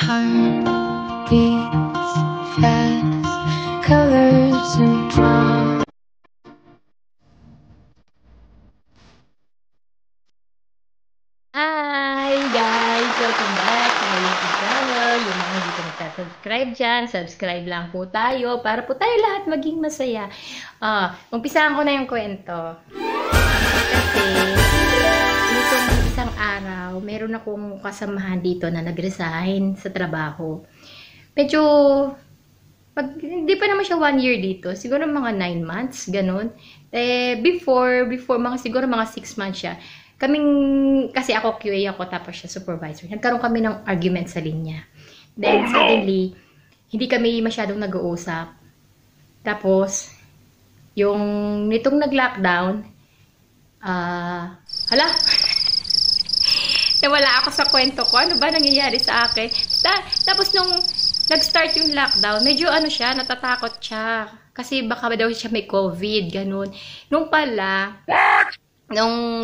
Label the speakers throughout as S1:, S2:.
S1: heart beats fast, colors and drum.
S2: Hi guys! Welcome back to my YouTube channel. Yung mga hindi pa nagsa-subscribe dyan, subscribe lang po tayo para po tayo lahat maging masaya. Umpisahan ko na yung kwento. Kasi, nitong isang araw, meron akong kasamahan dito na nag-resign sa trabaho. Medyo, hindi pa naman siya 1 year dito. Siguro mga 9 months, ganun. Before siguro mga 6 months siya. Kasi ako QA ako, tapos siya supervisor. Nagkaroon kami ng argument sa linya. Then, suddenly, hindi kami masyadong nag-uusap. Tapos, yung nitong nag-lockdown, nawala ako sa kwento ko. Ano ba nangyayari sa akin? Tapos, nung nag-start yung lockdown, medyo natatakot siya. Kasi baka daw siya may COVID, ganun. Nung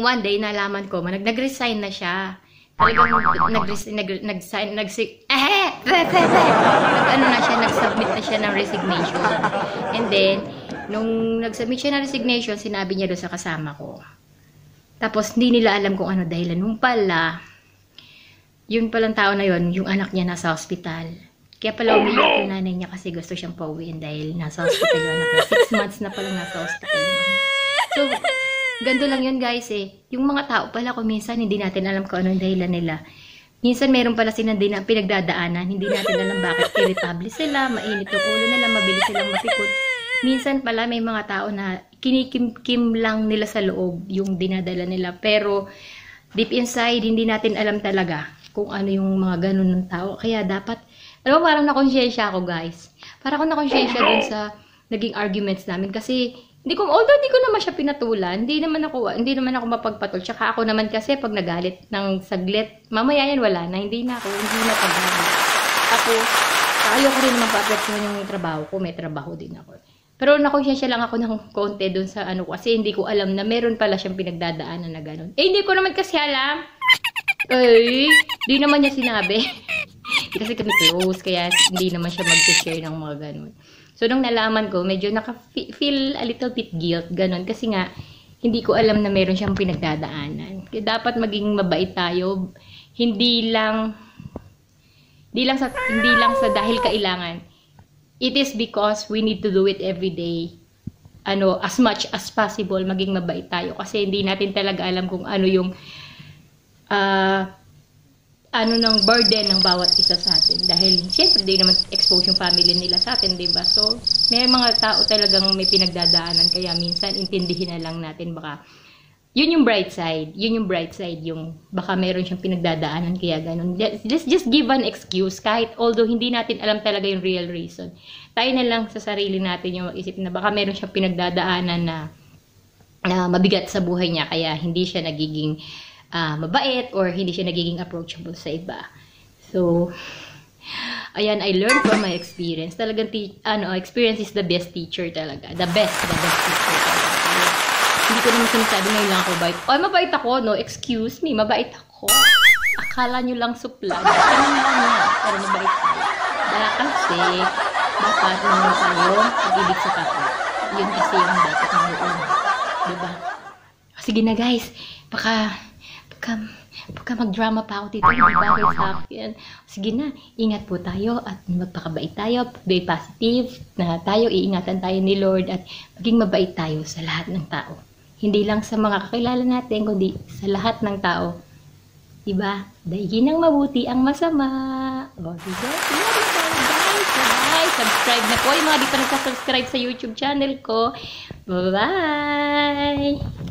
S2: one day, nalaman ko, nag-resign na siya. Talagang nag-submit na siya ng resignation. And then, nung nag-submit siya ng resignation, sinabi niya doon sa kasama ko. Tapos, hindi nila alam kung ano dahilan. Nung yun palang tao na yun, yung anak niya nasa hospital. Kaya pala umiyak yung nanay niya kasi gusto siyang pauwiin dahil nasa hospital yung anak niya. 6 months na palang nasa hospital. So, ganito lang yun guys eh. Yung mga tao pala kung minsan hindi natin alam kung ano yung dahilan nila. Minsan meron pala silang pinagdadaanan. Hindi natin alam bakit irritable sila, mainit yung ulo nila, mabilis silang mapikot. Minsan pala may mga tao na kinikim-kim lang nila sa loob yung dinadala nila. Pero deep inside, hindi natin alam talaga kung ano yung mga ganun ng tao. Kaya dapat, alam mo, parang nakonsyensya ako guys. Parang ako nakonsyensya dun sa naging arguments namin. Kasi although hindi ko naman siya pinatulan, hindi naman ako mapagpatol. Tsaka ako naman kasi pag nagalit ng saglit, mamaya yan wala na, hindi na pagalit. Tapos, ayoko rin naman pa-apektuhan yung trabaho ko, may trabaho din ako. Pero nakonsensya lang ako ng konti dun sa kasi hindi ko alam na meron pala siyang pinagdadaanan na gano'n. Hindi ko naman kasi alam. Di naman niya sinabi. Kasi kami close, kaya hindi naman siya mag-share ng mga gano'n. So, nung nalaman ko, medyo naka-feel a little bit guilt, ganun. Kasi nga, hindi ko alam na meron siyang pinagdadaanan. Kaya dapat maging mabait tayo. Hindi lang sa dahil kailangan. It is because we need to do it every day. As much as possible, maging mabait tayo. Kasi hindi natin talaga alam kung ano yung ng burden ng bawat isa sa atin. Dahil, syempre, di naman expose yung family nila sa atin, diba? So, may mga tao talagang may pinagdadaanan, kaya minsan, intindihin na lang natin, baka, yun yung bright side. Yung, baka meron siyang pinagdadaanan, kaya ganun. Just give an excuse, kahit, although, hindi natin alam talaga yung real reason. Tayo na lang sa sarili natin yung mag-isip na baka meron siyang pinagdadaanan na mabigat sa buhay niya, kaya hindi siya nagiging mabait or hindi siya nagiging approachable sa iba. So, ayan, I learned from my experience. Talagang, experience is the best teacher talaga. The best teacher talaga. Hindi ko naman sinasabi ngayon lang ako mabait. Mabait ako, no? Excuse me, mabait ako. Akala nyo lang supla. Pero mabait tayo. Dahil kasi, dapat naman tayo mag-ibig sa kapwa. Yun kasi yung dapat naman. Diba? Sige na guys, baka mag-drama pa ako dito, hindi bagay sa akin. Sige na, ingat po tayo at magpakabait tayo, be positive, na tayo, iingatan tayo ni Lord at maging mabait tayo sa lahat ng tao. Hindi lang sa mga kakilala natin, kundi sa lahat ng tao. Diba? Daigin ng mabuti ang masama. Diba? Guys, subscribe na po yung mga di pa nagsa-subscribe sa YouTube channel ko. Bye-bye!